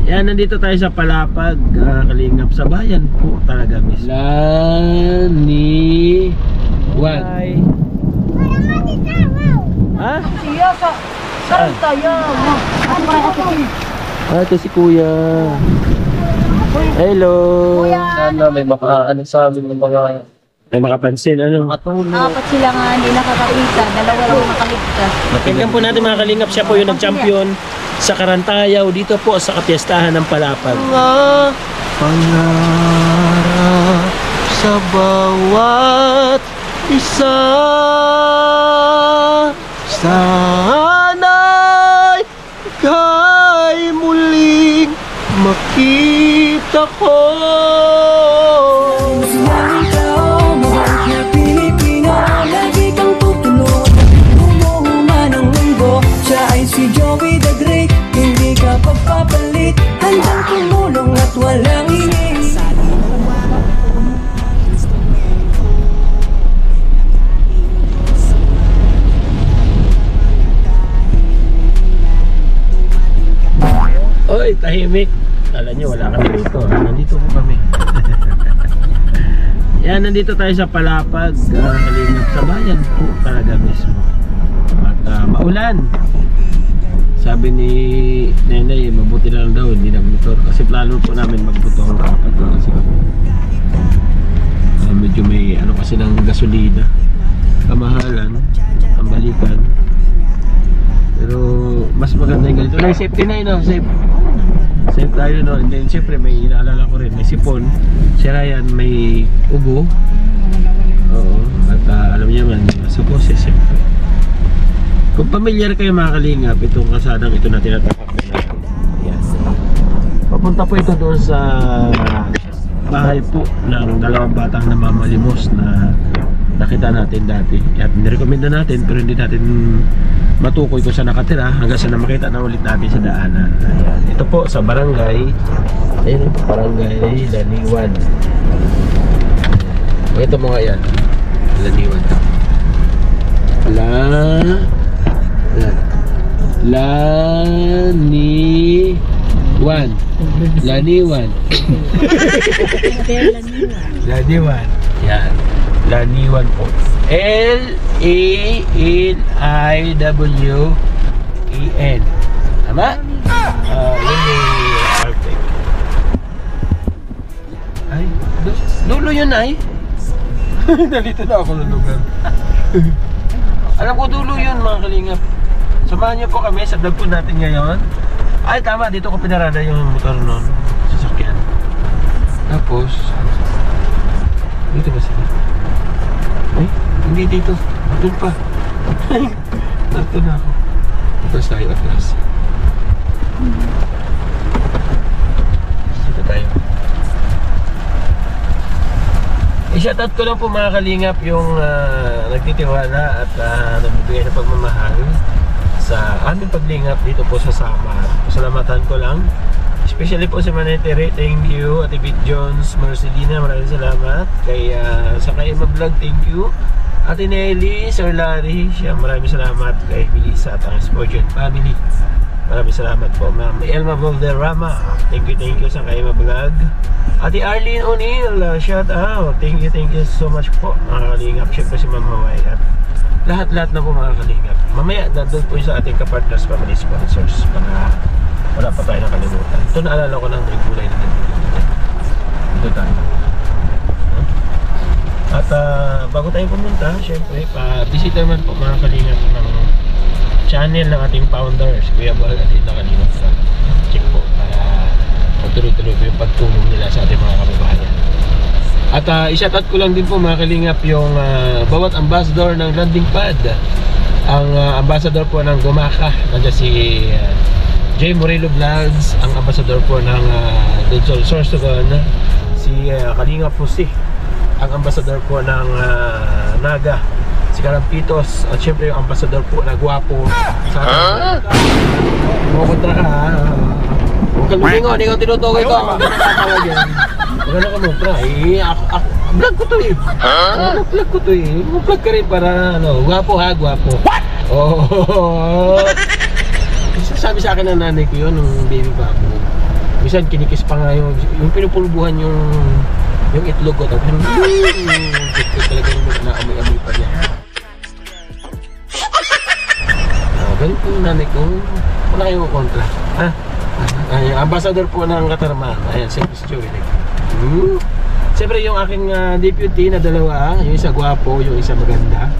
Yan, nandito tayo sa Palapag, Kalingap, sa bayan po talaga mismo. Lani Wan. Ha? Siya sa tayo. Ito si Kuya. Hello. Sana may makaano sa amin ng mga May makapansin, ano? Apat sila nga hindi nakakakita. Dalawa lang nakaligtas. Tingnan po natin mga Kalingap, siya po yung nag-champion sa Karantayaw dito po sa kapiestahan ng Palapag. Mga pangarap sa bawat isa, sana'y ika'y muling makita ko. Si Joey the Great, hindi ka pagpapalit, handang tumulong at walang iniisip. Oy, tahimik. Kala nyo wala kami dito. Nandito po kami. Yan, nandito tayo sa Palapag, Kalingap, sa bayan po talaga mismo. At maulan. Sabi ni Nenay, mabuti na lang daw, hindi na motor. Kasi plano po namin magbuto ang kapag kasi medyo may ano kasi ng gasolina. Kamahalan, ang balikan. Pero mas maganda yung ganito. Safety na yun, safe. Safe tayo, no? And then siyempre may inaalala ko rin, may sipon. Si Ryan may ubo. Oo. At alam niyo man, suppose siyempre. Kung pamilyar kayo mga Kalingap, itong kasadang ito na tinatawag natin. Yan. Papunta po ito doon sa bahay po ng dalawang batang namamalimos na nakita natin dati. At nirekomenda natin pero hindi natin matukoy kung saan nakatira hanggang sa makita na ulit natin sa daanan. Ayan. Ito po sa barangay, ayun po, barangay Laniwan. Ito mga yan, Laniwan. Laniwan. Laniwan. Laniwan. Yan. Laniwan po. L-A-N-I-W-E-N. Tama? Yun yung Arctic. Ay, dulo yun ay. Nalito na ako ng lugar. Alam ko dulo yun mga Kalingap. Samahan niyo po kami sa vlog po natin ngayon. Ay tama, dito ko pinarada yung motor noon, sasakyan. Tapos dito ba sila? Ay, hindi dito. Doon pa. Narito na ako. Tapos tayo atras. Dito tayo. I-shoutout ko lang po mga Kalingap yung nagtitiwala at nagbibigay ng pagmamahal sa aming paglingap dito po sa Samar. Pasalamatan ko lang, especially po sa Manetere, thank you. Ate Bit Jones, Marcelina, maraming salamat. Kay sa Kaima Vlog, thank you. Ate Nelly, Sir Larry, siya maraming salamat. Kay Melissa at ang Spojent family, maraming salamat po. Ma'am Elma Valderrama, thank you sa Kaima Vlog. Ate Arlene O'Neill, shout out, thank you so much po mga Kalingap. Siyempre si Ma'am Hawaii at lahat na po mga Kalingap. Mamaya nandun po sa ating kapartners, family sponsors para wala pa tayo nakalimutan. Ito naalala ko ng regulay na dito tayo. At bago tayo pumunta, syempre pa-bisita naman po mga Kalingap ng channel ng ating founder, si Kuya Bal at Ito Kalingap. Check po para tuloy-tuloy po yung pagtulong nila sa ating mga kababayan. At i-shoutout ko lang din po mga Kalingap yung bawat ambassador ng landing pad. Ang ambassador po ng Gumaka, nandiyan si Jay Morello Vlogs. Ang ambassador po ng Digital Sorsogon, si Kalingap Pusi. Ang ambassador po ng Naga, si Karampitos. At syempre yung ambassador po na Gwapo sa Mukontra ka ha. Huwag kang lumingon, ikaw tinutukoy ko. Huwag ka natawag yan. Huwag ka nakamutra. Vlog ko to eh. Vlog ko to eh. Vlog ka rin para ano, gwapo ha, gwapo. Oh. Sabi sa akin ng nanay ko yun, nung baby pa ako. Minsan kinikis pa nga yung pinupulbuhan yung itlog ko. Tapos talaga yung naamoy-amoy pa niya. Ganun po yung nanay ko. Wala kayong kontra. Ha? Ay, ambassador po ng Katarman. Ayan, si Joey. Siyempre yung aking deputy na dalawa, yung isa gwapo, yung isa maganda.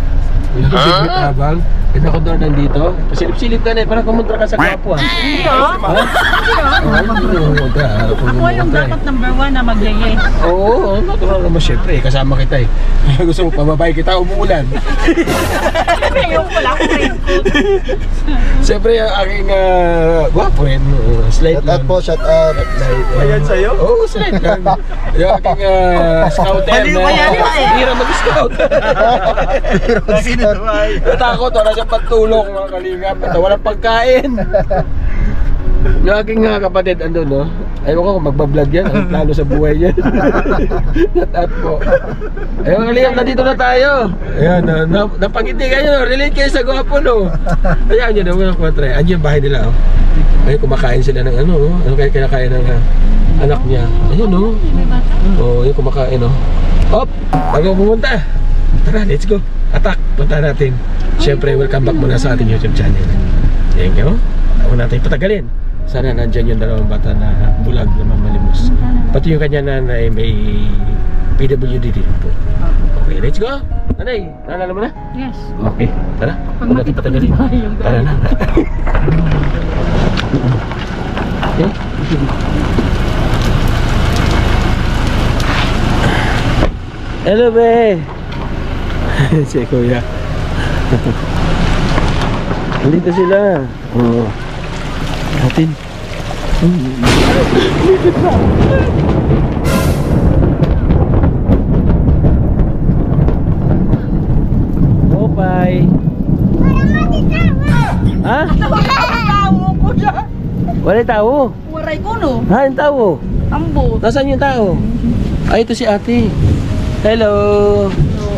Yung bigit habang kinakondor nandito. Pasilip-silip ka na eh, parang kumontra ka sa gwapo ah. Hindi oh. Ha? Ako yung dapat number 1 na mag-yes. Oo, natural naman syempre. Kasama kita eh. Gusto mo pababay kita, umuulan. Ayaw ko lang ako rin ko. Siyempre yung aking gwapo rin. Slide Shout out lang. po, shout out. Ayan sa'yo? Oo, slide lang. Yung aking scouter na hira mag-scout. Natakot, wala siyang pagtulong mga kalingap. Ito, walang pagkain. Yung aking kapatid, andun, no? Ayaw ko kung magbablog yan. Ang plano sa buhay yan. Natat po. Ayaw mga kalingap, nandito na tayo. Ayan, napangiti kayo. Relate kayo sa gwapo, no? Ayan nyo na, mga kwatre. Andiyan yung bahay nila, oh. Ayun, kumakain sila ng ano, oh. Ano kaya kinakain ng anak niya? Ayun, no? Oh, yung kumakain, no? Hop! Bago pumunta. Tara, let's go. Attack! Punta natin. Siyempre, welcome back muna sa ating YouTube channel. Thank you. Huwag natin patagalin. Sana nandyan yung dalawang bata na bulag na mamalimos. Pati yung kanya nanay may PWD din po. Okay, let's go. Nanay, naalala mo na? Yes. Okay, tara. Huwag natin patagalin. Tara na. Okay. Hello, be. Si Kuya. Nandito sila. Oo. Natin. Bye. Ha? Tawo ko dyan. Wala yung tao. Waray ko no. Ha, yung tao. Ambo. Nasaan yung tao? Ay, ito si ate. Hello.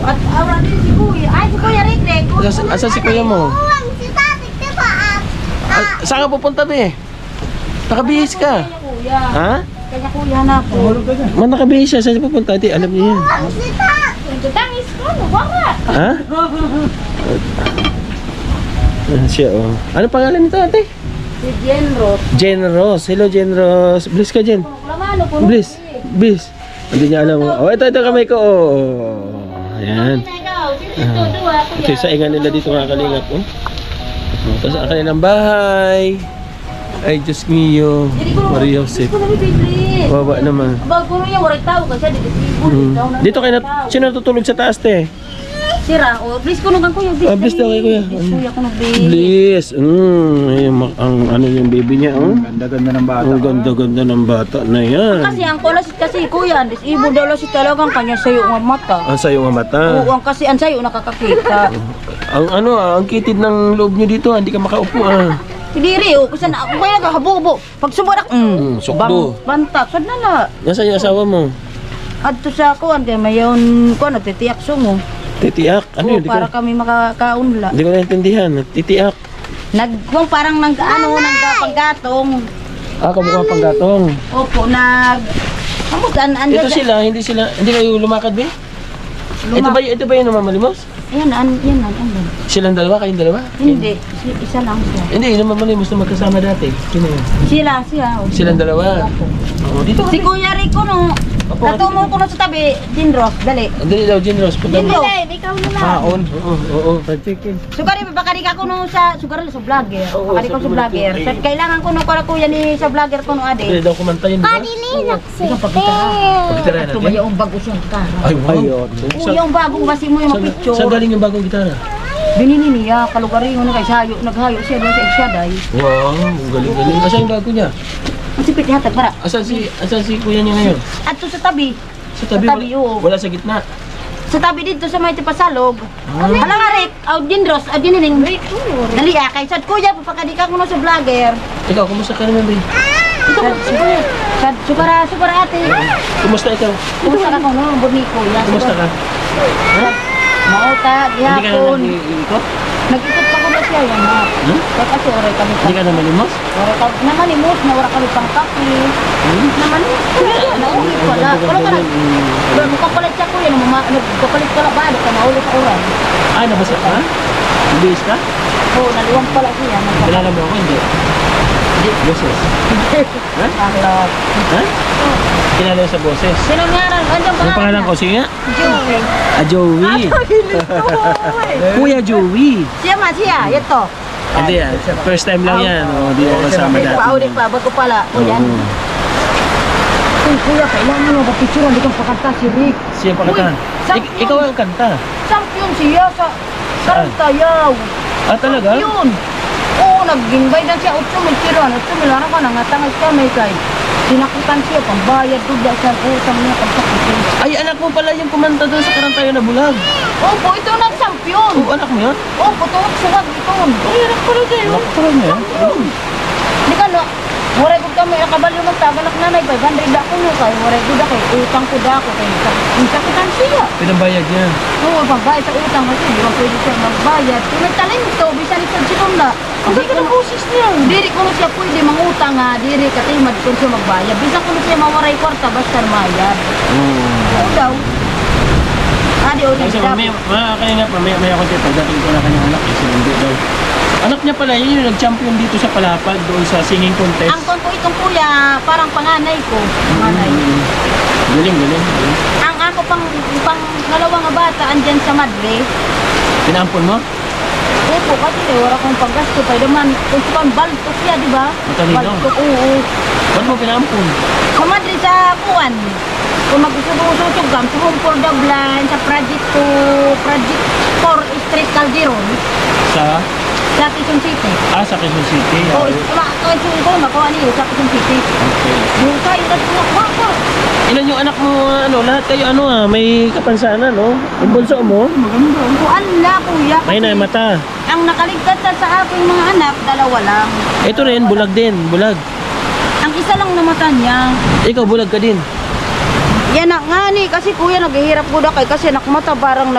At awan din si Kuya. Ay, si Kuya Rick. Asan si kuya mo? Saan ka pupunta, be? Nakabihis ka. Kanya Kuya. Ha? Kanya Kuya na ako. Man, nakabihis siya. Saan siya pupunta? Ate, alam niya yan. Ito tangis ko. Wala. Ha? Siya, oh. Ano pangalan nito, ate? Si Jen Ross. Jen Ross. Hello, Jen Ross. Bliss ka, Jen. Lamano po. Bliss. Bliss. Hindi niya alam. Oh, ito kamay ko. Oh. Ayan. Ito yung saingan nila dito mga kalingap. Oh. Tapos ang kanilang bahay. Ay, Diyos mio. Maria Joseph. Baba naman. Bago niya, waray tao kasi Dito kayo na, sino natutulog sa taas, te? Sira, o please kunugan ko yung Bliss daw kay kuya. Kuya ko Bliss. Ang ano yung baby niya, oh. Ganda-ganda ng bata. Ang ganda-ganda ng bata na yan. Kasi ang kulas kasi kuya, disabled daw lang si talagang kanya sayo nga mata. Ang sayo nga mata. Oo, ang kasi ang sayo nakakakita. Ang kitid ng loob niyo dito, hindi ka makaupo ah. Hindi rin, kasi na ako kaya naghabubo. Pag sumarak, sukdo. Bantak, sad na na. Nasaan yung asawa mo? Adto sa kuan kay mayon ko nagtitiyak sumo. Titiak? Ano yun? Para kami makakaunla. Hindi ko naintindihan. Titiak. Kung parang paggatong. Ah, kamukha pang gatong. Opo, Ito sila, hindi kayo lumakad ba? Ito ba yung namamalimos? Yan. Silang dalawa, kayong dalawa? Hindi, isa lang siya. Hindi, yung namamalimos na magkasama dati. Sino yun? Siya. Silang dalawa. Oh, dito Si Kuya Rico no. Natumo ko na sa tabi, Jinros, dali. Dali daw, Jen Rose. Jinros. Ikaw na lang. On. Oo, chicken. Sugari, bakari ka ko no sa sugari sa vlogger. Oo, Bakari ko sa sa vlogger. vlogger. Kailangan ko no para kuya ni sa vlogger ko no Dali ade. daw kumanta yun, di ba? Pagkitara Ito natin. ba yung bago siyang kara? Ay, wow. Yung bagong basi mo yung picture. Saan galing yung bagong gitara? Binini niya, kalugari yun kay sayo, naghayo siya doon sa Exaday. Wow, ang galing-galing. Asan yung bago niya? Ang sipit niya, para. Asan si kuya niya ngayon? At to sa tabi. Sa tabi, Sa tabi, oo. wala sa gitna. Sa tabi dito sa may tipasalog. Hala nga Rick, Jinros, Jinining. Dali kay sad kuya, papakadi ka ko no sa vlogger. Ikaw, kumusta ka naman, Bay? Ito ko sad super ate. Kumusta ikaw? Kumusta ka ko no, buni kuya. Kumusta ka? Ha? Mauta, Hindi ka na gihapon. nag-iikot? Nag-ikot pa ko na siya yan na. Kaya kasi oray kami Hindi ka naman limos? Oray kami namalimos na wala kami pang kape. Namalimos ko yan. Naulit pala. Wala ka na. Magkapalit siya ko yan. Magkapalit ka lang ba? Ka naulit sa oray. Ah, nabasa ka? Nabihis ka? Oo, naliwang pala siya. Kilala mo ako, hindi? Hindi, boses. Ha? Aklap. Ha? Kilala sa boses. Sino ngaran? Ano ba? Ano pangalan ko? Sige nga. Joey. Ah, Joey. Kuya Joey. Siya man siya. Ito. Hindi yan. First time lang yan. O, di ako kasama dati. Paulit pa. Bago pala. O yan. Uy, kuya, kailangan mo ba picture? Hindi kang pakanta si Rick. Siya pa kanta. Ikaw ang kanta. Champion siya sa Karantayaw. Ah, talaga? Yun. Oo, nag-gimbay na siya. 8,000 kilo. 8,000 ano ka, nangatangay kami kay. Sinakitan siya, pambayad doon dahil sa utang niya pagsakitin. Ay, anak mo pala yung kumanta doon sa Karantayo na bulag. Opo, ito nag-champion. Oo, anak mo yun? Opo, tuwag suwag ito. Ay, anak pala kayo. Anak pala niya? Hindi ka no, waray ko kami, nakabalyo ng tabanak nanay, 500 ako nyo kayo, waray ko da kayo, utang ko da ako kayo, sakitan siya. Pinambayad niya. Oo, pagbayad sa utang kasi, di ba pwede siya magbayad. Kung nagtalay ito, bisan ito si Tunda. Ang ganda ng boses niya. Diri ko na siya pwede mangutang nga, diri katimad kung siya magbayad. Bisan ko na siya mawaray kwarta, basta mayad. Oo daw. Adi o Kasi mamaya, kaya nga, mamaya ako dito, dating ko na kanyang anak, kasi hindi daw. Anak niya pala, yun yung nag-champion dito sa Palapag, doon sa singing contest. ang kon ko itong kuya, parang panganay ko. Panganay. Galing. Ang ako pang dalawang nga bata, andyan sa Madre. Pinampon mo? Opo, kasi wala kong paggasto pa. Naman, kung saan baltok siya, di ba? Matalino. Baltok, oo. Ba't mo pinampon? Sa Madre, sa Kuwan. Kung magsususog sa Home for the Blind, sa Project 4 Street Calderon, Sa? sa Quezon City. Sa Quezon City. Oo, kumain ko, makuha niyo sa Quezon City. Okay. Yung kayo, nagkuha. Ilan yung anak mo, lahat kayo, may kapansanan, no? Yung bunso mo? Kuan na, kuya. May na mata. Ang nakaligtas sa aking mga anak, dalawa lang. Ito rin, bulag din, bulag. Ang isa lang na mata niya. Ikaw, bulag ka din. Yan na nga ni, kasi kuya naghihirap ko na kay kasi nakmata parang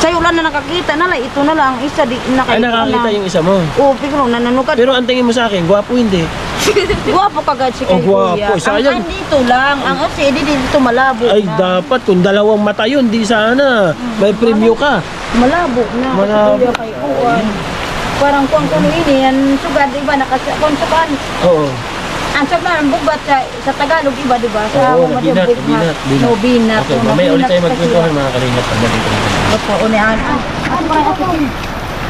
sayo lang na nakakita na lang, ito na lang, isa di Ay, nakakita yung isa mo. Oo, pigro, nananukat. Pero ang tingin mo sa akin, gwapo hindi. Guwapo kagad si Oh, kay gwapo, kuya. sayang. Ang dito lang, ang OCD dito malabo Ay, na. dapat kung dalawang mata yun, di sana. May preview ka. Malabo na. Malabo. Kasi kuya kay kuwan. Parang kuwan kuno ini, yan sugad, iba, nakasukan. Oo. Ang sabi ng bugat sa Tagalog, iba, di ba? Sa Oo, Madibig binat. No, binat. Okay, mamaya ulit tayo magkwentuhan mga kalingap pag nandito na tayo. Opo, unahan.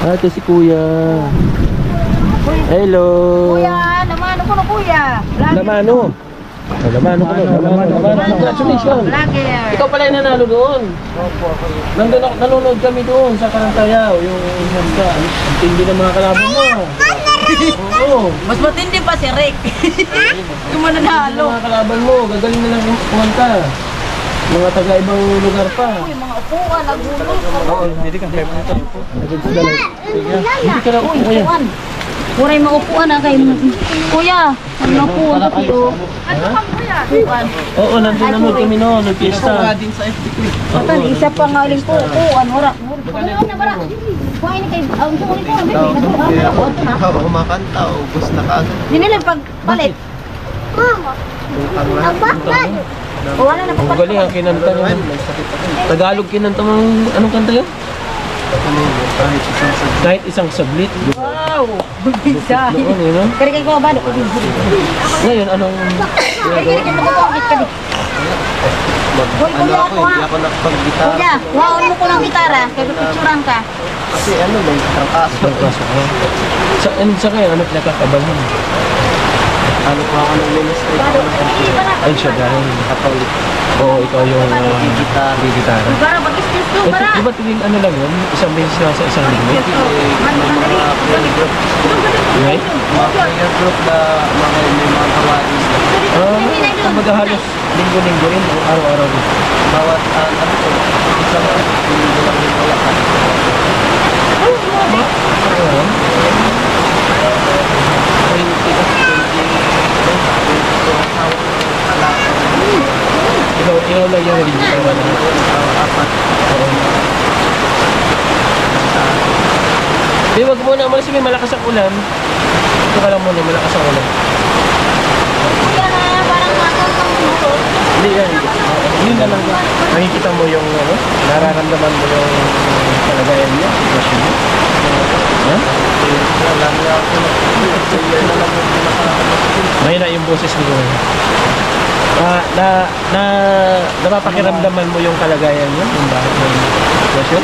Ito si Kuya. Hello. Kuya, namano ko na kuya. Lamano. Lamano ko. Congratulations. Vlogger. Ikaw pala yung nanalo doon. Opo, ako yun. Nanonood kami doon sa Karantayaw. Yung handa. Ang tindi ng mga kalaban mo. Oo. Mas matindi pa si Rick. Yung mananalo. Mga kalaban mo, gagaling na lang kumanta. Mga taga-ibang lugar pa. Uy, mga upuan, nagulog. Oo, hindi ka kaya punta. Hindi ka na Uy, kuya. upuan. Kuray maupuan na kay kuya. Ang napuan ko siyo. Ano kang kuya? Upuan. Oo, nandun kami noon, nag-fiesta. Patan, isa pa nga uling po. Upuan, wala. Kumain na bara. Kumain na kay... Ang sukunin ko. Ikaw kumakanta, ubos na kagad. Dinilin pagpalit. O, wala na Ang pagpalit. galing ang kinanta niya. Tagalog kinanta mo, anong kanta yun? Kahit isang saglit. Kahit isang saglit. Wow! Bisa. Doon, yun, no? Kari ko ba? Ngayon, anong... Kari magkakakit ka di. Hoy, Ano kuya, ako, hindi ako nakapag-gitara. Kuya, waon mo ko ng gitara. Kaya picturean ka. Kasi ano, may trangkaso. Pagkaso ko. Sa kayo, ano pinakakabahan? Ano po ako ng ministry ko ng computer. Ay, siya dahil. Catholic. Oo, ikaw yung Gitara. gitara. Para mag-skills ko, para. Di ba tingin ano lang yun? Isang beses na sa isang linggo? Mga prayer group. Okay? Mga prayer group na may mga gawain. Kumbaga halos linggo-linggo rin o araw-araw rin. Bawat ano po, isang linggo lang yung wala ka. Ikaw lang yung hindi Apat. Di, wag mo na mo kasi may malakas ang ulan. Ito ka lang muna, malakas ang ulan. Kuya na, parang matang kang motor. Hindi yan. Yun na lang. Nakikita mo yung ano, nararamdaman mo yung kalagayan niya, sitwasyon niya. Ha? Alam niya ako na. Sige na lang yung Mahina yung boses mo. Napapakiramdaman mo yung kalagayan niya, yung bakit mo yung sitwasyon.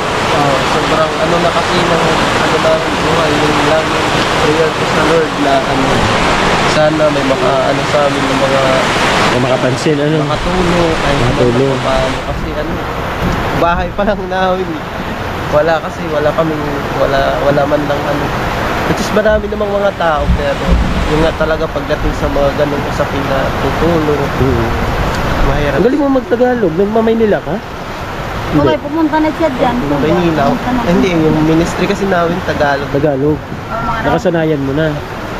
sobrang ano na kasi ng ano na buhay yung lagi prayer ko sa Lord na ano sana may ano sa amin ng mga Kung makapansin, ano? makatulong ay Makatulong. paano kasi ano bahay pa lang namin wala kasi wala man lang ano which is marami namang mga tao pero yung nga talaga pagdating sa mga ganong usapin na tutulong mahirap. Ang galing mo mag-Tagalog, nagmamaynila ka? Okay, pumunta na siya dyan. Maynila. Pumunta na. Hindi, yung ministry kasi namin Tagalog. Tagalog. Mga Nakasanayan mo na.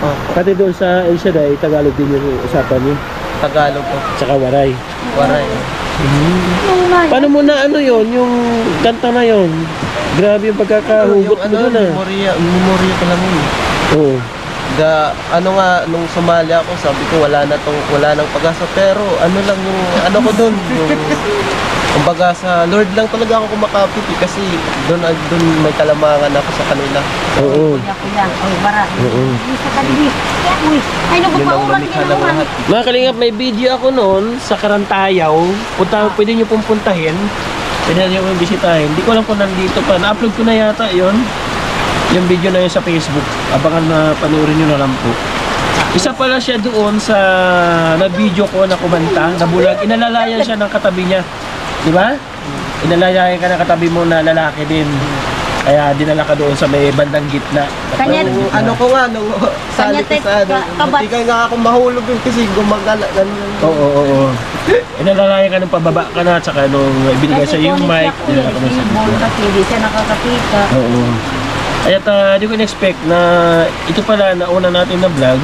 Oh, Pati doon sa El Shaddai, Tagalog din yung usapan niyo. Tagalog ko. Tsaka Waray. Waray. Paano mo na ano yon yung kanta na yon? Grabe yung pagkakahugot mo doon ah. Memorya ko lang yun. Oo. Ano nga, nung sumali ako, sabi ko wala nang pag-asa. Pero ano lang yung, ano ko doon, yung, kumbaga sa Lord lang talaga ako kumakapit kasi doon may kalamangan ako sa kanila. Oo. Kuya. Oy, bara. Oo. Isa ka din. Uy, ay Yun ang nagpapaulan lumikha ka ng naman. lahat. Mga kalingap, may video ako noon sa Karantayaw. Pwede nyo pong puntahin. Pwede nyo pong bisitahin. Hindi ko alam kung nandito pa. Na-upload ko na yata yon yung video na yun sa Facebook. Abangan na panoorin nyo na lang po. Isa pala siya doon sa na-video ko na kumanta, na bulag. Inalalayan siya ng katabi niya. Di ba? Inalalayan ka ng katabi mo na lalaki din. Kaya dinala ka doon sa may bandang gitna. Kanya- Nung ano ko nga, nung sali ko sa ano, kabat. hindi nga ako mahulog yun kasi gumagala. Ganun. Oo. Inalalayan ka ng pababa ka na, tsaka nung ibinigay sa yung mic, dinala ka doon sa Ball gitna. kasi hindi siya nakakakita. Oo. Kaya di ko in-expect na ito pala nauna natin na vlog.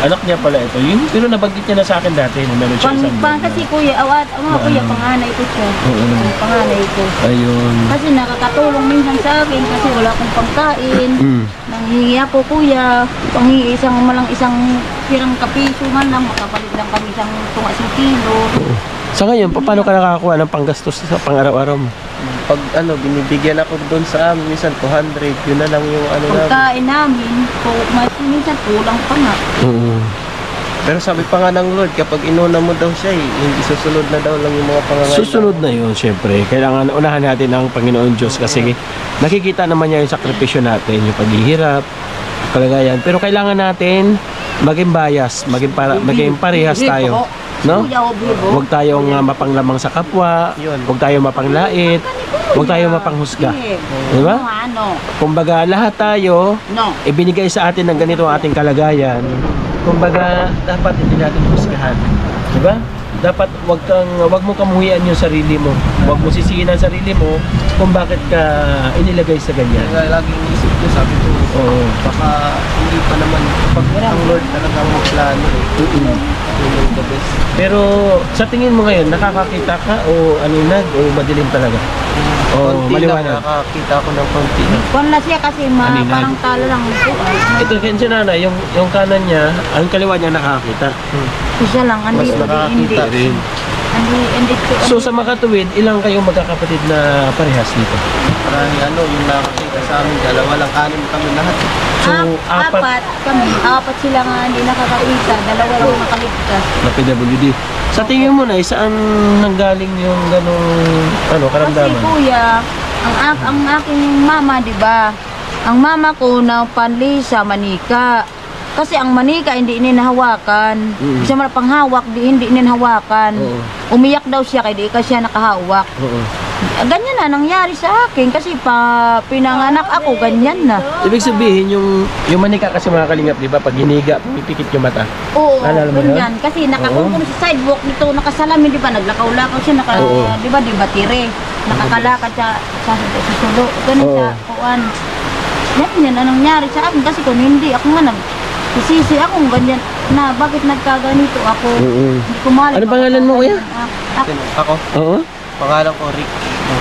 Anak niya pala ito. Yun, pero nabanggit niya na sa akin dati na meron siya isang vlog. Kasi kuya, ang mga kuya, panganay ko siya. Oo. Ang panganay ko. Ayun. Kasi nakakatulong minsan sa akin kasi wala akong pangkain. Mm. Nanghihingi ako kuya, panghihingi isang pirang kapiso man lang, makapalit lang kami isang tunga 1 kilo. Sa ngayon, paano ka nakakakuha ng panggastos sa pang-araw-araw mo? Pag ano, binibigyan ako doon sa amin, minsan 200, yun na lang yung ano namin. Pagkain namin, mas minsan kulang pa nga. Oo. Pero sabi pa nga ng Lord, kapag inuna mo daw siya, hindi susunod na daw lang yung mga pangangailangan. Susunod na yun, syempre. Kailangan unahan natin ang Panginoon Diyos kasi nakikita naman niya yung sakripisyo natin, yung paghihirap, kalagayan. Pero kailangan natin maging bias, maging parehas tayo. No? Kuya, obibo. Huwag tayong mapanglamang sa kapwa, Yun. huwag tayong mapanglait, huwag tayong mapanghusga. Di ba? Ano? Kumbaga, lahat tayo, No. ibinigay sa atin ng ganito ang ating kalagayan. Kumbaga, dapat hindi natin husgahan. Di ba? Dapat wag mo kamuhian yung sarili mo. Wag mo sisihin ang sarili mo kung bakit ka inilagay sa ganyan. Kaya laging isip ko, sabi ko, Oo. baka hindi pa naman, pag ang Lord talagang magplano, yun yung the best. Pero sa tingin mo ngayon, nakakakita ka o aninag o madilim talaga? O Konti lang, maliwanag? nakakita ko ng konti. Kung na siya kasi Aninag. parang talo lang ito. Ito kasi si nanay, yung kanan niya, ang kaliwa niya nakakita. Isa lang, Mas hindi. nakakakita rin. Hindi. So sa makatuwid, ilang kayong magkakapatid na parehas dito? Marami yung nakakita sa amin, dalawa lang, 6 kami lahat. So, apat kami. Apat sila nga hindi nakakakita. Dalawa lang nakaligtas. Na PWD. Sa tingin mo na, saan nanggaling yung ganong Kasi karamdaman? kuya, ang aking mama, di ba? Ang mama ko na panli sa manika. Kasi ang manika hindi ininahawakan. Isa man panghawak, hindi ininahawakan. Oo. Umiyak daw siya kaya di ka siya nakahawak. Oo. Ganyan na nangyari sa akin kasi pinanganak ako, ganyan na. Ibig sabihin, yung manika kasi mga kalingap, di ba? Pag hiniga, pipikit yung mata. Oo, Naalala mo ganyan. Kasi nakakungkong sa sidewalk nito, nakasalamin, di ba? Naglakaw-lakaw siya, Oo. di ba, tire. Nakakalakad siya sa sulo. Ganun Oo. siya, kuwan. Yan ang nangyari sa akin kasi kung hindi, ako nga isisi akong ganyan na bakit nagkaganito ako. Oo. Hindi ko mahal. Ano pangalan mo, kuya? Ako, Oo. pangalan ko Rick,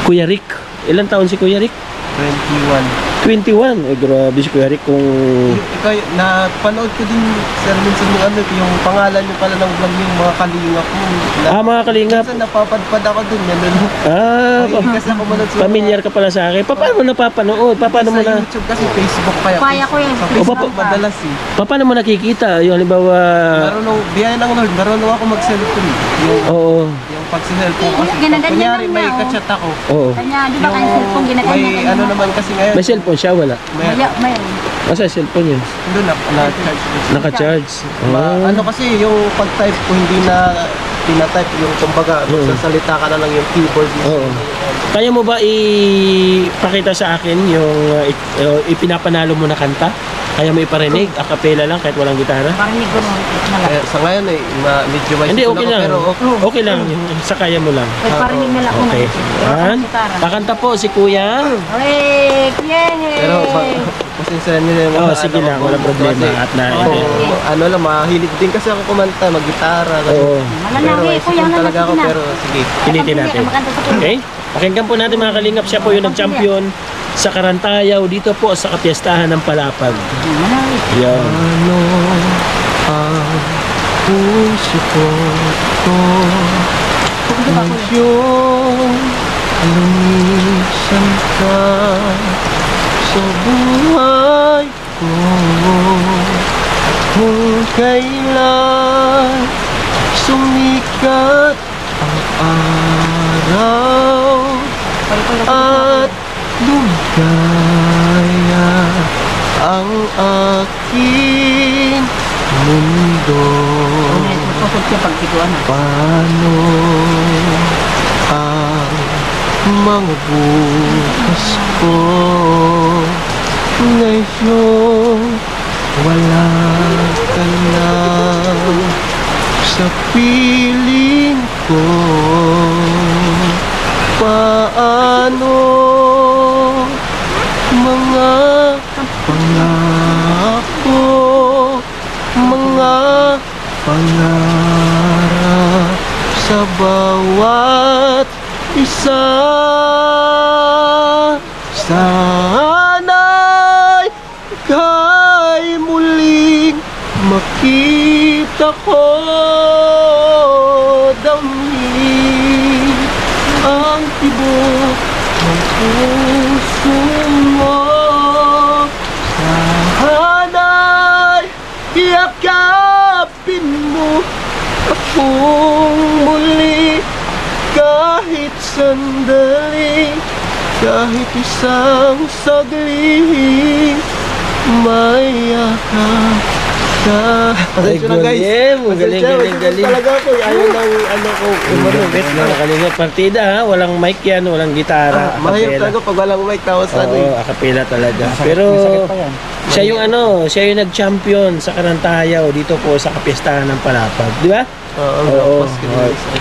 Kuya Rick. Ilan taon si Kuya Rick? 21. 21. Eh, grabe si Kuya Rick kung... Ikaw, napanood ko din, sir, minsan yung ano, yung pangalan nyo pala ng vlog yung mga kalinga ko. mga kalingap. Minsan napapadpad ako dun, ganun. Ah, Kasi ako manood sa familiar ka pala sa akin. Paano mo napapanood? Paano mo sa na... YouTube kasi Facebook kaya. Kaya ko yan. Sa O, Facebook papa- madalas eh. Paano mo nakikita? Yung halimbawa... Marunong, biyaya ng Lord, marunong ako mag-cellphone. Oo. Yung pag-cellphone kasi. Ginaganyan Kunyari lang may niya, oh. kachat ako. Oo. Kanya, di ba kaya cellphone ginagawa May ano naman kasi ngayon. May cellphone siya? Wala. May. Nasa cellphone yun? Doon na-charge ko. Naka-charge. Ano kasi yung pag-type ko hindi na tina-type yung kumbaga sasalita ka na lang yung keyboard. Oo. Kaya mo ba ipakita sa akin yung ipinapanalo mo na kanta? Kaya mo iparinig, a cappella lang kahit walang gitara? Parinig ko nung na lang. Sa ngayon eh, medyo may Hindi, okay lang. pero Okay lang, yung sa kaya mo lang. May parinig na lang ako Okay. Yan. Kakanta po si Kuya. Rick! Yay! pero pasensya nyo na yung Oh, mga sige ano lang, ko, wala problema. kasi, At na, ano lang, mahilig din kasi ako kumanta, mag-gitara. Oo. Pero Malalaki, kuya, isipin talaga ako, na. pero sige. pilitin natin. Okay? Pakinggan po natin mga kalingap. Siya po yung nag-champion sa Karantayaw dito po sa kapiestahan ng Palapag. Yan. Ano ang puso ko ngayon lumisan ka sa buhay ko kung kailan sumikat ang araw at lumigaya ang aking mundo. Paano ang mga bukas ko ngayon wala ka na sa piling ko? Paano mga pangako, mga pangarap sa bawat isa? Sana'y ika'y muling makita ko damhin ang tibok ng puso mo. Sana'y iyakapin mo akong muli kahit sandali, kahit isang saglit, mayakap ka. Ay, galing. Galing. Talaga ako, ayaw ng ano ko. Lumapit mga kalingap. Partida ha, walang mic yan, walang gitara. Mahirap talaga pag walang mic tapos ano Oo, eh. a cappella talaga. Pero siya yung siya yung nag-champion sa Karantayaw dito po sa kapiestahan ng Palapag, di ba? Oo.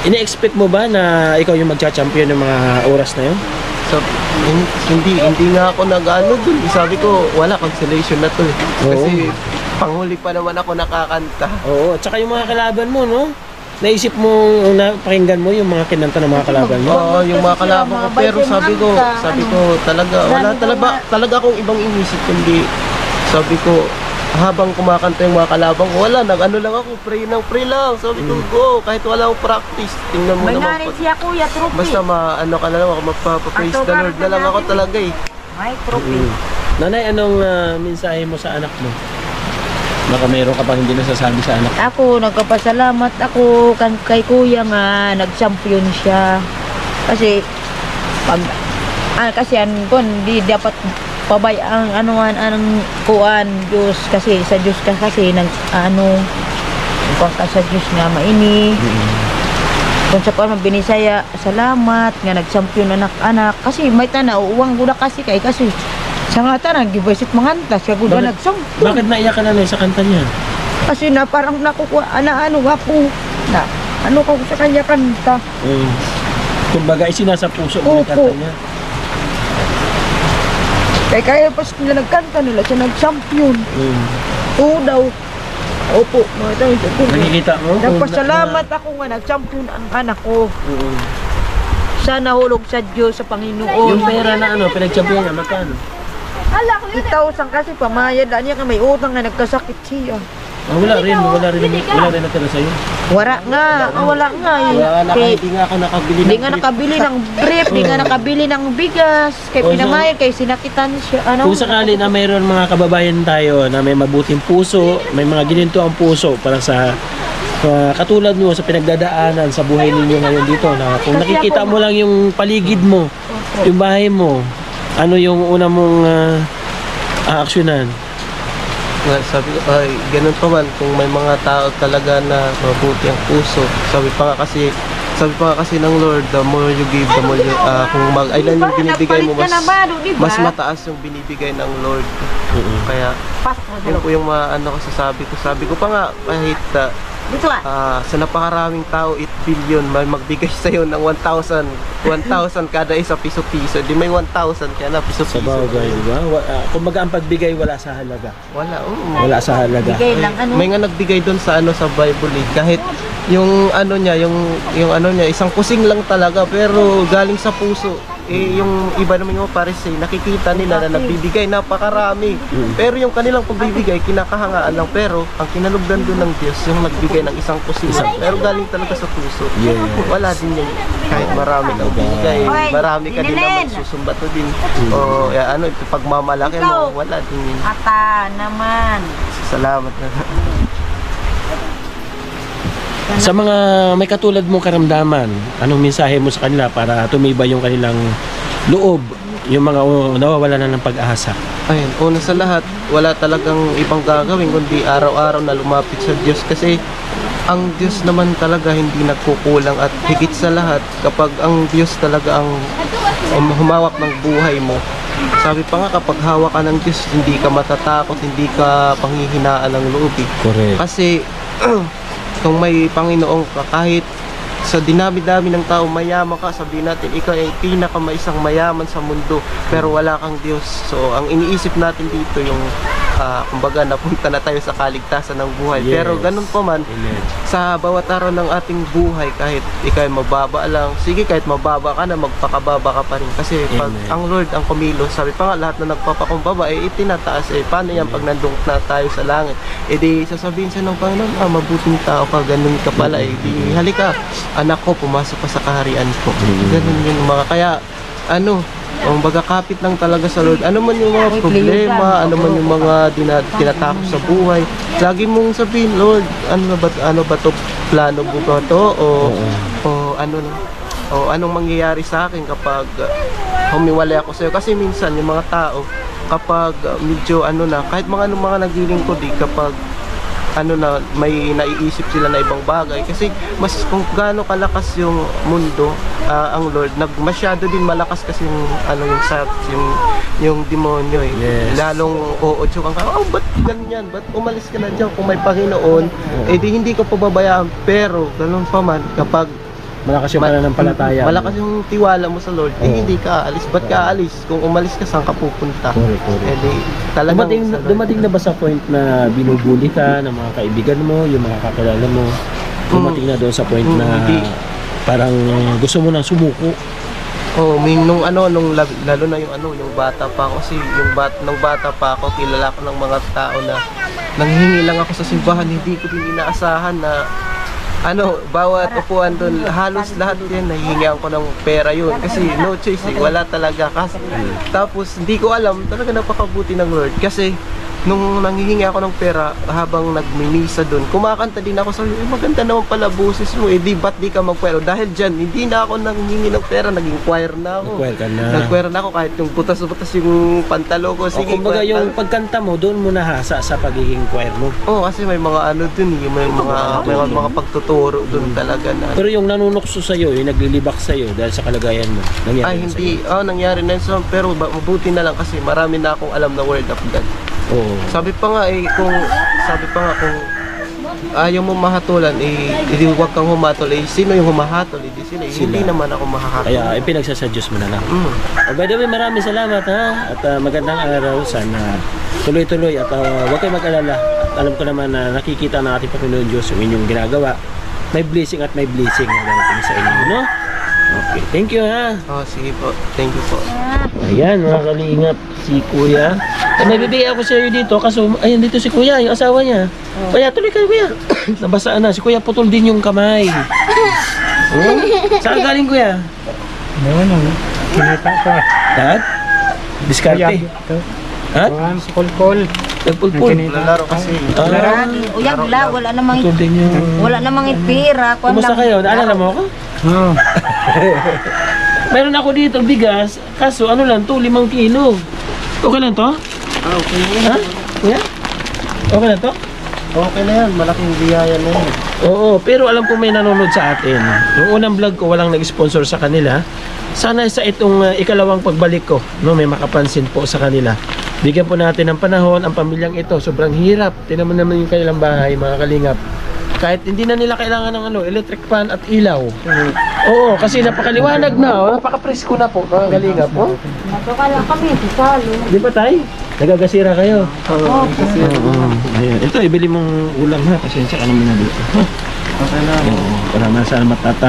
Ini-expect mo ba na ikaw yung magcha-champion ng mga oras na yun? So, hindi nga ako nag-ano dun. Sabi ko, wala, cancellation na to eh. Kasi panghuli pa naman ako nakakanta. Oo, at saka yung mga kalaban mo, no? Naisip mo, napakinggan mo yung mga kinanta ng mga kalaban mo? Oo, yung mga kalaban ko. Pero sabi ko talaga, wala talaga akong ibang inisip kundi sabi ko, habang kumakanta yung mga kalaban ko, wala, nag-ano lang ako, pray lang. Sabi ko, go, kahit wala akong practice, tingnan mo May naman. narin siya kuya, trophy. Basta ano ka na lang ako, magpapapraise the Lord na lang ako talaga eh. May trophy. Nanay, anong mensahe mo sa anak mo? Baka mayroon ka pang hindi nasasabi sa anak. Ako, nagpapasalamat ako kay kuya nga, nag-champion siya. Kasi, kasi di dapat pabay ang anuan ang kuan Diyos kasi sa Diyos ka kasi kuan ka sa Diyos nga maini. Kung sa kuan binisaya, salamat nga nag-champion anak-anak kasi may tanaw uwang gula kasi sa nga tanang gibasit manganta siya gud nag-champion. Bakit naiyak ka na sa kanta niya? Kasi na parang nakukuha ako na ko sa kanya kanta. Kumbaga isinasa puso mo yung kanta niya. Kaya pas nila nagkanta nila siya nag-champion. Oo daw. Opo, mga tayo. Nakikita mo? Nagpasalamat ako nga nag-champion ang anak ko. Sana hulog sa Diyos, sa Panginoon. Yung pera na pinag-champion niya, magkano? 8,000 kasi pamayad lang niya, may utang na nagkasakit siya. Wala rin natira sa'yo. Wala nga, wala nga eh. Wala na, Kay- hindi nga ako nakabili Hindi ng nga brief. nakabili ng brief, hindi nga nakabili ng bigas. Kay Oh, so- pinamayad, kay sinakitan siya. Ano? Kung sakali na mayroon mga kababayan tayo na may mabuting puso, may mga gininto ang puso para sa katulad nyo sa pinagdadaanan sa buhay ninyo ngayon dito, na kung nakikita mo lang yung paligid mo, yung bahay mo, ano yung una mong aaksyonan? Sabi ko, ay, ganun pa man, kung may mga tao talaga na mabuti ang puso. Sabi pa nga kasi ng Lord, the more you give, the more you, kung ilan yung binibigay mo, mas mataas yung binibigay ng Lord. Kaya, yun po yung ano ko sasabi ko. Sabi ko pa nga, kahit sa napakaraming tao, 8 billion, may magbigay sa'yo ng 1,000 kada isa, piso-piso. Di may 1,000 kaya na Sa piso-piso. bagay, diba? Kumbaga ang pagbigay wala sa halaga. Wala, Wala sa halaga. Bigay lang, ano? May nga nagbigay doon sa sa Bible eh. Kahit yung ano niya, yung ano niya, isang kusing lang talaga pero galing sa puso. Eh yung iba naman yung Parisay, nakikita nila na nagbibigay napakarami. Pero yung kanilang pagbibigay kinakahangaan lang, pero ang kinalugdan doon ng Diyos yung nagbigay ng isang kusing lang. Pero galing talaga sa puso. Yeah. Wala din yung kahit marami kang binigay, marami ka din na magsusumbato din. O ano, ito pagmamalaki mo, wala din yun. Ata naman. Salamat na. Sa mga may katulad mong karamdaman, anong mensahe mo sa kanila para tumibay yung kanilang loob, yung mga nawawala na ng pag-asa? Ayun, una sa lahat, wala talagang ibang gagawin kundi araw-araw na lumapit sa Diyos, kasi ang Diyos naman talaga hindi nagkukulang, at higit sa lahat kapag ang Diyos talaga ang humawak ng buhay mo. Sabi pa nga, kapag hawak ka ng Diyos, hindi ka matatakot, hindi ka panghihinaan ng loob. Correct. Kasi kung may Panginoon ka, kahit sa dinami-dami ng tao, mayaman ka, sabihin natin, ikaw ay pinakamaisang mayaman sa mundo, pero wala kang Diyos. So, ang iniisip natin dito yung, kumbaga, napunta na tayo sa kaligtasan ng buhay. Yes. Pero ganun pa man, Amen. sa bawat araw ng ating buhay, kahit ikaw ay mababa lang, sige, kahit mababa ka na, magpakababa ka pa rin. Kasi pag Amen. ang Lord ang kumilos, sabi pa nga, lahat na nagpapakumbaba, itinataas. Paano yan pag nandun na tayo sa langit? Di sasabihin siya ng Panginoon, mabuting tao ka, ganun ka pala. Di halika, anak ko, pumasok ka sa kaharian ko. Ganun yung mga, kaya, ang baga kapit lang talaga sa Lord. Ano man yung mga problema, ano man yung mga tinatakot sa buhay, lagi mong sabihin, Lord, ano ba to, plano mo ba to, o anong mangyayari sa akin kapag humiwalay ako sa'yo. Kasi minsan yung mga tao, kapag medyo kahit mga naglilingkod kapag may naiisip sila na ibang bagay, kasi mas kung gaano kalakas yung mundo, ang Lord, masyado din malakas kasi yung demonyo eh. Yes. Lalong uutsukan ka, ba't ganyan, ba't umalis ka na dyan kung may Panginoon, di hindi ko pababayaan. Pero ganun pa man, kapag Malakas yung pananampalataya. malakas yung tiwala mo sa Lord, hindi ka aalis. Ba't ka aalis? Kung umalis ka, saan ka pupunta? Correct. Di talagang Dumating na ba sa point na binubuli ka ng mga kaibigan mo, yung mga kakilala mo? Dumating na doon sa point na hindi. parang gusto mo nang sumuko? nung lalo na yung bata pa ako, kasi nung bata pa ako, kilala ko ng mga tao na nanghihingi lang ako sa simbahan, hindi ko din inaasahan na bawat upuan doon, halos lahat yan, nahihingihan ko ng pera yun. Kasi no choice wala talaga. Tapos hindi ko alam, talaga napakabuti ng Lord. Kasi nung nanghihingi ako ng pera, habang nagmimisa doon, kumakanta din ako, sabi, maganda naman pala boses mo, ba't di ka mag-choir? Dahil dyan, hindi na ako nanghihingi ng pera, naging choir na ako. Nag-choir ka na. Nag-choir na ako, kahit yung butas-butas yung pantalo ko. Sige, Kumbaga choir yung na. pagkanta mo, doon mo nahasa sa pagiging choir mo. Kasi may mga dun, may mga pagtuturo dun talaga na. Pero yung nanunukso sa'yo, yung naglilibak sa'yo dahil sa kalagayan mo, nangyari na hindi. sa'yo? Nangyari na yun. Pero mabuti na lang kasi marami na akong alam na word of God. Oo. Sabi pa nga kung ayaw mo mahatulan, hindi huwag kang humatol. Sino yung humahatol? Sila. Hindi naman ako mahahatol. Kaya pinagsasadyos mo na lang. By the way, maraming salamat ha. At magandang araw. Sana tuloy-tuloy at huwag kayo mag-alala. At alam ko naman na nakikita ng ating Panginoon Diyos yung inyong ginagawa. May blessing at may blessing na darating sa inyo, no? Okay, thank you ha. Sige po. Thank you po. Ayan mga kalingap. si Kuya. May bibigay ako sa iyo dito, kaso, ayun dito si Kuya, yung asawa niya. Kuya, tuloy kayo Kuya. Nabasaan na, si Kuya putol din yung kamay. Oh? Saan galing Kuya? Kinita ko. Dad? Diskarte. Ha? Kulkul. Nagpulpul. Lalaro kasi. Uyagla, wala namang Putol din yung... wala namang ipira. Kumusta kayo? Naalala mo ako? Oo. Meron ako dito bigas, kaso ano lang to, 5 kilo. Okay lang to? Okay na yan. Ha? Kuya? Okay lang to? Okay na yan. Malaking biyaya na yan. Oo, pero alam ko may nanonood sa atin. Yung unang vlog ko, walang nag-sponsor sa kanila. Sana sa itong ikalawang pagbalik ko, no, may makapansin po sa kanila. Bigyan po natin ng panahon, ang pamilyang ito, sobrang hirap. Tingnan mo naman yung kanilang bahay, mga kalingap. Kahit hindi na nila kailangan ng electric fan at ilaw. Oo, kasi napakaliwanag na, oh. Napaka-presko na po, mga kalingap. Oh. Nakakala kami, sisalo. Di ba tay? Nagagasira kayo? Oo, Ayun. Ito, ibili mong ulam ha. Pasensya ka naman na dito. Okay na. Oo, maraming salamat. At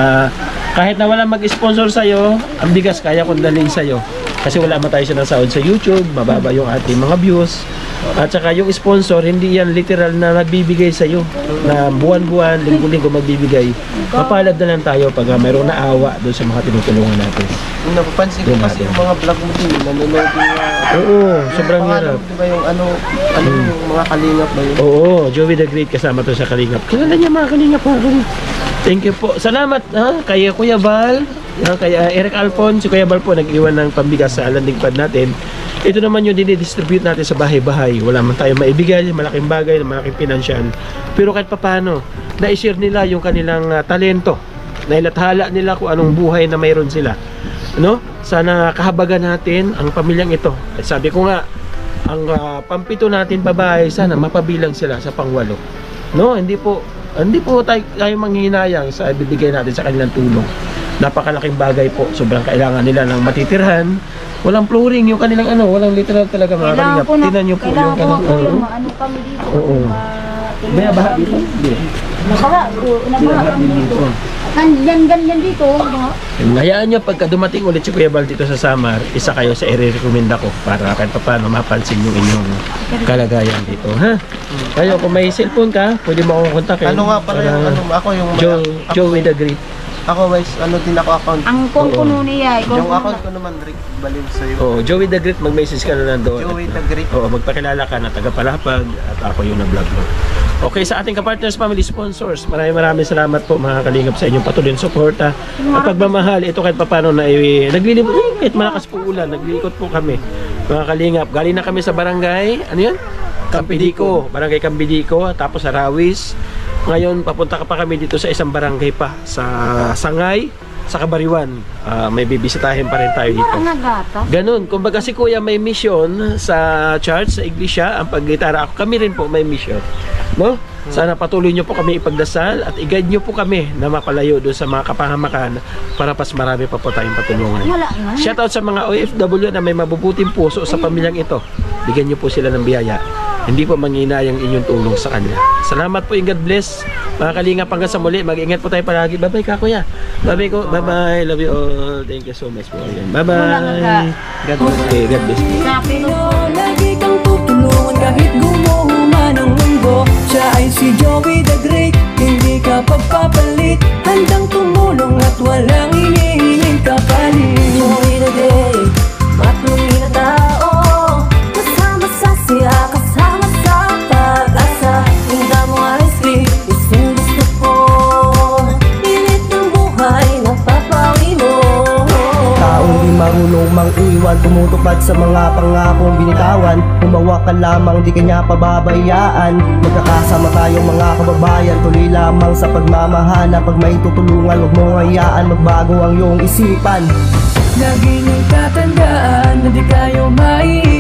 kahit na wala mag-sponsor sa'yo, ang bigas kaya kong dalhin sa'yo. Kasi wala man tayo sinasahod sa YouTube, mababa yung ating mga views. At saka yung sponsor, hindi yan literal na nagbibigay sa'yo. Na buwan-buwan, linggo-linggo magbibigay. Mapalad na lang tayo pag mayroong naawa doon sa mga tinutulungan natin. Yung napapansin ko Yun kasi natin. yung mga vlog mo din, nanonood yung Oo, sobrang pangalan hirap. mo, di ba yung ano yung mga kalingap ba yun? Oo, Joey the Great kasama to sa Kalingap. Kilala niya mga Kalingap. Thank you po. Salamat kay Kuya Val, kay Eric Alfon. Si Kuya Val po nag-iwan ng pambigas sa landing pad natin. Ito naman yung dinidistribute natin sa bahay-bahay. Wala man tayo maibigay, malaking bagay, malaking pinansyal. Pero kahit papano, na-share nila yung kanilang talento. Nailathala nila kung anong buhay na mayroon sila. No? Sana kahabagan natin ang pamilyang ito. At sabi ko nga, ang pampito natin babae, sana mapabilang sila sa pangwalo. No? Hindi po tayo manghihinayang sa ibibigay natin sa kanilang tulong. Napakalaking bagay po. Sobrang kailangan nila ng matitirhan. Walang flooring yung kanilang walang literal talaga mga kalingap. Tingnan niyo po yung kanilang ano kami dito. Oo. May baha dito? Hindi. Nabaha kami dito. Ganyan dito. Hayaan nyo pagka dumating ulit si Kuya Val dito sa Samar, isa kayo sa i-recommenda ko para kahit paano mapansin yung inyong kalagayan dito, ha? Kayo, kung may cellphone ka, pwede mo akong kontakin. Ano nga pala yung ako yung Joey the Great. Ako guys, din ako account. Ang kuno niya, Yung account ko naman Rick Balin sa'yo. Oo, Joey the Great, mag-message ka na lang doon. Joey the Great. Oo, magpakilala ka na taga Palapag at ako yung nag-vlog mo. Okay, sa ating kapartners, family sponsors, maraming salamat po mga kalingap sa inyong patuloy na suporta at pagmamahal. Ito kahit papano na naglilibot, kahit malakas po ulan, nagliikot po kami mga kalingap. Galing na kami sa barangay, ano yan? Campidico, barangay Campidico, tapos sa Rawis. Ngayon, papunta ka pa kami dito sa isang barangay pa, sa Sangay, sa Kabariwan. May bibisitahin pa rin tayo dito. Ganun, kumbaga si Kuya may mission sa church, sa iglesia, ang paggitara ako. Kami rin po may mission. No? Sana patuloy nyo po kami ipagdasal at i-guide nyo po kami na mapalayo doon sa mga kapahamakan para pas marami pa po tayong patulungan. Shoutout sa mga OFW na may mabubuting puso sa pamilyang ito. Bigyan nyo po sila ng biyaya. Hindi po manginayang inyong tulong sa kanila. Salamat po and God bless. Mga kalingap hanggang sa muli. Mag-ingat po tayo palagi. Bye-bye ka Kuya. Bye-bye ko. Bye-bye. Love you all. Thank you so much po. Bye-bye. God bless. Okay, God bless. Lagi kang tutulungan kahit gumuho man ang mundo. Siya ay si Joey the Great, hindi ka pagpapalit. Handang tumulong at walang hinihinging kapalit. Joey the Great, matulungin na tao. Kasama sa siya, kasama sa pag-asa. Hinda mo ay sweet, isang gusto ko. Init ng buhay, napapawi mo. Taong di marunong mang-iwan, tumutupad sa mga pangakong binitawan. Humawa ka lamang, di kanya pababayaan. Magkakasama tayong mga kababayan, tuloy lamang sa pagmamahala. Pag may tutulungan, huwag mong hayaan, magbago ang iyong isipan. Lagi niyong tatandaan na di kayo mai